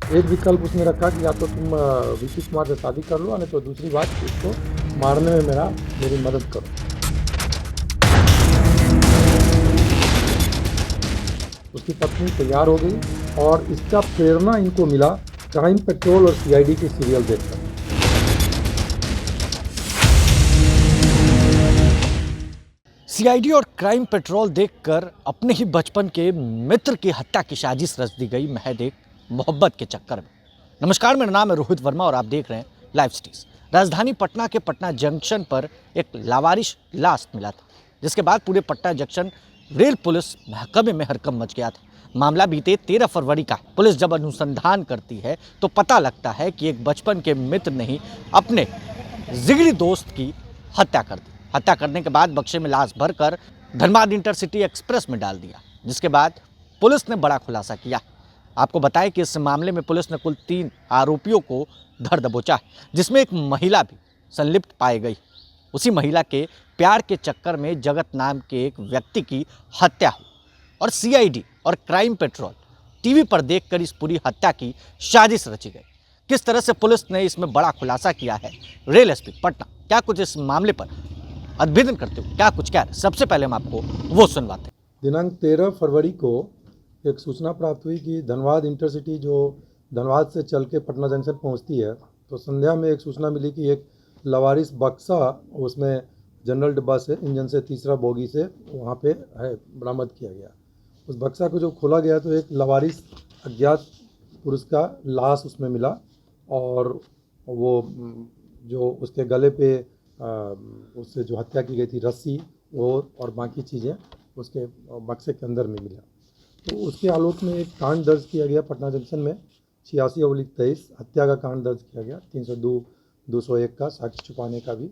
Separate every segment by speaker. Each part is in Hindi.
Speaker 1: एक विकल्प उसने रखा कि या तो तुम विकी कुमार से शादी कर लो, नहीं तो दूसरी बात इसको मारने में मेरी मदद करो। उसकी पत्नी तैयार हो गई और इसका प्रेरणा इनको मिला क्राइम पेट्रोल और सीआईडी के सीरियल देखकर।
Speaker 2: सीआईडी और क्राइम पेट्रोल देखकर अपने ही बचपन के मित्र की हत्या की साजिश रच दी गई महज एक मोहब्बत के चक्कर में। नमस्कार, मेरा नाम है रोहित वर्मा और आप देख रहे हैं लाइव स्टीज। राजधानी पटना के पटना जंक्शन पर एक लावारिश लाश मिला था, जिसके बाद पूरे पटना जंक्शन रेल पुलिस महकमे में हड़कंप मच गया था। मामला बीते 13 फरवरी का। पुलिस जब अनुसंधान करती है तो पता लगता है कि एक बचपन के मित्र ने ही अपने जिगरी दोस्त की हत्या कर दी। हत्या करने के बाद बक्से में लाश भरकर धनबाद इंटरसिटी एक्सप्रेस में डाल दिया, जिसके बाद पुलिस ने बड़ा खुलासा किया। आपको बताएं कि इस मामले में पुलिस ने कुल 3 आरोपियों को धर दबोचा, जिसमें एक महिला भी संलिप्त पाई गई। उसी महिला के प्यार के चक्कर में जगत नाम के एक व्यक्ति की हत्या हुई और सीआईडी और क्राइम पेट्रोल टीवी पर देखकर इस पूरी हत्या की साजिश रची गई। किस तरह से पुलिस ने इसमें बड़ा खुलासा किया है, रेल एसपी पटना क्या कुछ इस मामले पर अद्भुत करते हो, क्या कुछ कह रहे, सबसे पहले हम आपको वो सुनवाते हैं।
Speaker 1: दिनांक 13 फरवरी को एक सूचना प्राप्त हुई कि धनबाद इंटरसिटी जो धनबाद से चल के पटना जंक्शन पहुंचती है, तो संध्या में एक सूचना मिली कि एक लवारिस बक्सा उसमें जनरल डिब्बा से इंजन से तीसरा बोगी से वहाँ पे है बरामद किया गया। उस बक्सा को जो खोला गया तो एक लवारिस अज्ञात पुरुष का लाश उसमें मिला और वो जो उसके गले पे उससे जो हत्या की गई थी रस्सी वो और बाकी चीज़ें उसके बक्से के अंदर में मिला। तो उसके आलोक में एक कांड दर्ज किया गया पटना जंक्शन में 86/23 हत्या का कांड दर्ज किया गया, 302, 201 का साक्ष्य छुपाने का भी,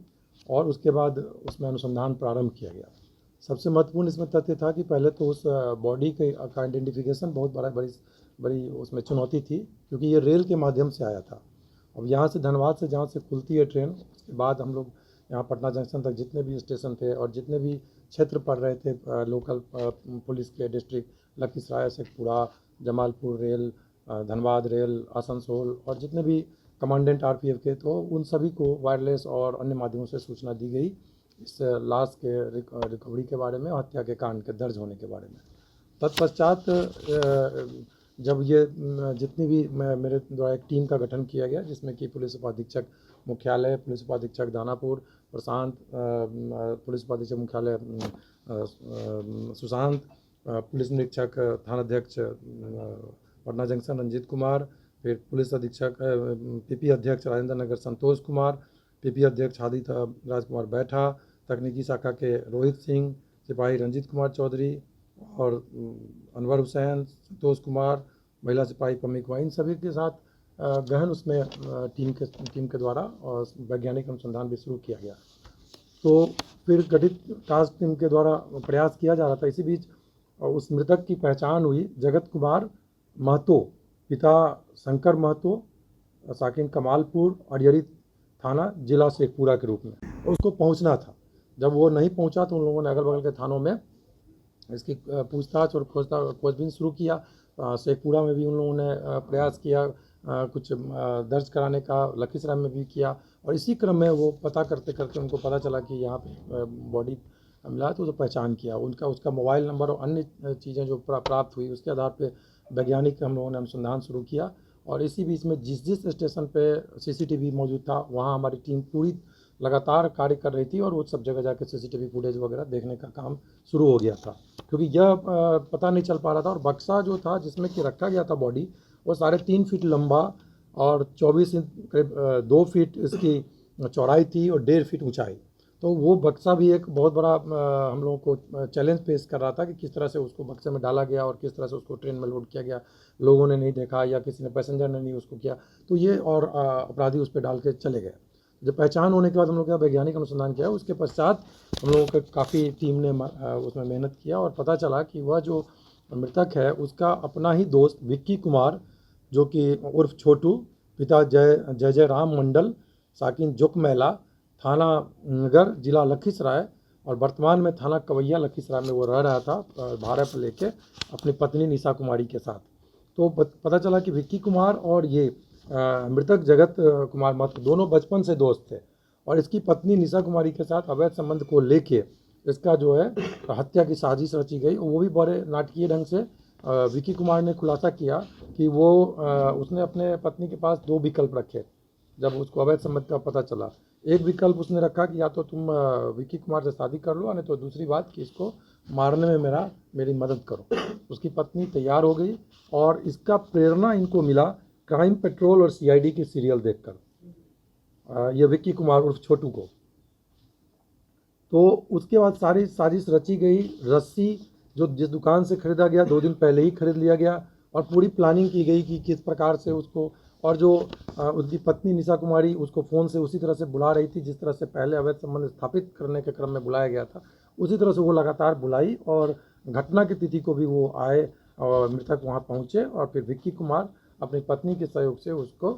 Speaker 1: और उसके बाद उसमें अनुसंधान प्रारंभ किया गया। सबसे महत्वपूर्ण इसमें तथ्य था कि पहले तो उस बॉडी का आइडेंटिफिकेशन बहुत बड़ी उसमें चुनौती थी, क्योंकि ये रेल के माध्यम से आया था। अब यहाँ से धनबाद से जहाँ से खुलती है ट्रेन, उसके बाद हम लोग यहाँ पटना जंक्शन तक जितने भी स्टेशन थे और जितने भी क्षेत्र पड़ रहे थे लोकल पुलिस के district, Lakhisarai, Sheikhpura, Jamalpur rail, Dhanbad rail, Asansol और जितने भी कमांडेंट आरपीएफ के, तो उन सभी को वायरलेस और अन्य माध्यमों से सूचना दी गई इस लाश के रिकवरी के बारे में, हत्या के कांड के दर्ज होने के बारे में। तत्पश्चात जब ये जितनी भी मेरे द्वारा एक टीम का गठन किया गया, जिसमें कि पुलिस उपाधीक्षक मुख्यालय, पुलिस उपाधीक्षक दानापुर प्रशांत, पुलिस उपाधीक्षक मुख्यालय सुशांत, पुलिस निरीक्षक थानाध्यक्ष पटना जंक्शन रंजीत कुमार, फिर पुलिस अधीक्षक पीपी अध्यक्ष राजेंद्र नगर संतोष कुमार, पीपी अध्यक्ष हादी राजकुमार बैठा, तकनीकी शाखा के रोहित सिंह, सिपाही रंजीत कुमार चौधरी और अनवर हुसैन, संतोष कुमार, महिला सिपाही पम्मी कुमार, इन सभी के साथ गहन उसमें टीम के द्वारा और वैज्ञानिक अनुसंधान भी शुरू किया गया। तो फिर गठित टास्क टीम के द्वारा प्रयास किया जा रहा था। इसी बीच उस मृतक की पहचान हुई जगत कुमार महतो, पिता शंकर महतो, साकिन कमालपुर, अरियरी थाना, जिला शेखपुरा के रूप में। उसको पहुंचना था। जब वो नहीं पहुंचा तो उन लोगों ने अगल बगल के थानों में इसकी पूछताछ और खोजबीन शुरू किया। शेखपुरा में भी उन लोगों ने प्रयास किया कुछ दर्ज कराने का, लखीसराय में भी किया, और इसी क्रम में वो पता करते करते उनको पता चला कि यहाँ पे बॉडी मिला, तो पहचान किया उसका मोबाइल नंबर और अन्य चीज़ें जो प्राप्त हुई, उसके आधार पे वैज्ञानिक हम लोगों ने अनुसंधान शुरू किया। और इसी बीच में जिस स्टेशन पे सीसीटीवी मौजूद था, वहाँ हमारी टीम पूरी लगातार कार्य कर रही थी और वो सब जगह जाकर सीसीटीवी फुटेज वगैरह देखने का काम शुरू हो गया था, क्योंकि यह पता नहीं चल पा रहा था। और बक्सा जो था जिसमें कि रखा गया था बॉडी, वो 3.5 फीट लंबा और 24 इंच करीब 2 फीट इसकी चौड़ाई थी और 1.5 फीट ऊंचाई। तो वो बक्सा भी एक बहुत बड़ा हम लोगों को चैलेंज पेश कर रहा था कि किस तरह से उसको बक्से में डाला गया और किस तरह से उसको ट्रेन में लोड किया गया, लोगों ने नहीं देखा या किसी ने पैसेंजर ने नहीं उसको किया, तो ये और अपराधी उस पर डाल के चले गए। जब पहचान होने के बाद हम लोग का वैज्ञानिक अनुसंधान किया, उसके पश्चात हम लोगों का काफ़ी टीम ने उसमें मेहनत किया और पता चला कि वह जो मृतक है उसका अपना ही दोस्त विक्की कुमार, जो कि उर्फ छोटू, पिता जय राम मंडल, साकिन जुक मैला, थाना नगर, जिला लखीसराय, और वर्तमान में थाना कवैया लखीसराय में वो रह रहा था भाड़े पर लेके अपनी पत्नी निशा कुमारी के साथ। तो पता चला कि विक्की कुमार और ये मृतक जगत कुमार महतो दोनों बचपन से दोस्त थे और इसकी पत्नी निशा कुमारी के साथ अवैध संबंध को लेके इसका जो है हत्या की साजिश रची गई। वो भी बड़े नाटकीय ढंग से विक्की कुमार ने खुलासा किया कि वो उसने अपने पत्नी के पास दो विकल्प रखे जब उसको अवैध संबंध का पता चला। एक विकल्प उसने रखा कि या तो तुम विक्की कुमार से शादी कर लो, नहीं तो दूसरी बात कि इसको मारने में मेरी मदद करो। उसकी पत्नी तैयार हो गई और इसका प्रेरणा इनको मिला क्राइम पेट्रोल और सीआईडी के सीरियल देखकर, ये विक्की कुमार उर्फ छोटू को। तो उसके बाद सारी साजिश रची गई। रस्सी जो जिस दुकान से खरीदा गया 2 दिन पहले ही खरीद लिया गया और पूरी प्लानिंग की गई कि किस प्रकार से उसको, और जो उसकी पत्नी निशा कुमारी उसको फ़ोन से उसी तरह से बुला रही थी जिस तरह से पहले अवैध संबंध स्थापित करने के क्रम में बुलाया गया था, उसी तरह से वो लगातार बुलाई और घटना की तिथि को भी वो आए और मृतक वहाँ पहुँचे और फिर विक्की कुमार अपनी पत्नी के सहयोग से उसको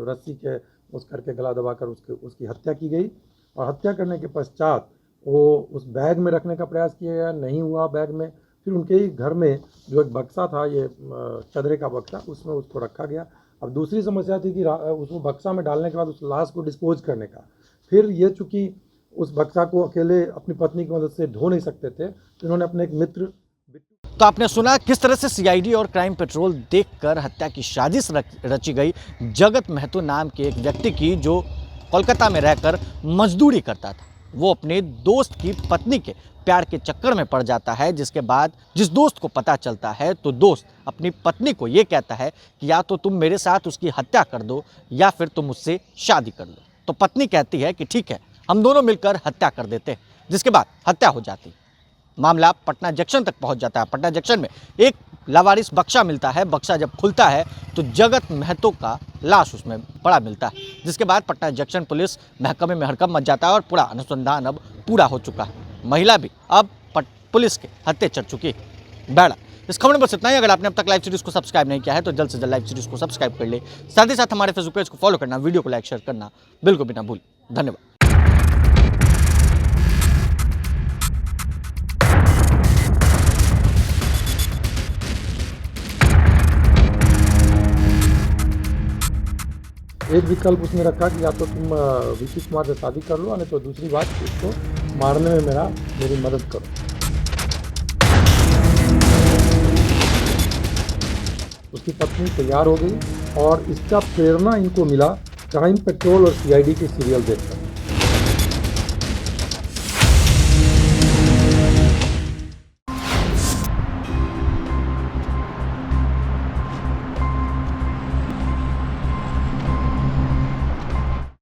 Speaker 1: रस्सी के उस करके गला दबाकर उसकी हत्या की गई। और हत्या करने के पश्चात वो उस बैग में रखने का प्रयास किया गया, नहीं हुआ बैग में। फिर उनके ही घर में जो एक बक्सा था, ये चदरे का बक्सा, उसमें उसको रखा गया। अब दूसरी समस्या थी कि उसको बक्सा में डालने के बाद उस लाश को डिस्पोज करने का। फिर ये चूँकि उस बक्सा को अकेले अपनी पत्नी की मदद से ढो नहीं सकते थे, तो इन्होंने अपने एक मित्र।
Speaker 2: तो आपने सुना किस तरह से सीआईडी और क्राइम पेट्रोल देखकर हत्या की साजिश रची गई जगत महतो नाम के एक व्यक्ति की, जो कोलकाता में रहकर मजदूरी करता था। वो अपने दोस्त की पत्नी के प्यार के चक्कर में पड़ जाता है, जिसके बाद जिस दोस्त को पता चलता है तो दोस्त अपनी पत्नी को ये कहता है कि या तो तुम मेरे साथ उसकी हत्या कर दो या फिर तुम उससे शादी कर लो। तो पत्नी कहती है कि ठीक है, हम दोनों मिलकर हत्या कर देते हैं, जिसके बाद हत्या हो जाती। मामला पटना जंक्शन तक पहुंच जाता है। पटना जंक्शन में एक लावारिस बक्सा मिलता है। बक्सा जब खुलता है तो जगत महतो का लाश उसमें पड़ा मिलता है, जिसके बाद पटना जंक्शन पुलिस महकमे में हड़कंप मच जाता है और पूरा अनुसंधान अब पूरा हो चुका है। महिला भी अब पुलिस के हत्थे चढ़ चुकी है। बैड़ा इस खबर में बस इतना ही। अगर आपने अब तक लाइव सीरीज को सब्सक्राइब नहीं किया है तो जल्द से जल्द लाइव सीरीज को सब्सक्राइब कर ले। साथ ही साथ हमारे फेसबुक पेज को फॉलो करना, वीडियो को लाइक शेयर करना बिल्कुल भी ना भूल। धन्यवाद।
Speaker 1: एक विकल्प उसने रखा कि या तो तुम विक्की कुमार से शादी कर लो, नहीं तो दूसरी बात इसको मारने में मेरी मदद करो। उसकी पत्नी तैयार हो गई और इसका प्रेरणा इनको मिला क्राइम पेट्रोल और सीआईडी के सीरियल देखकर।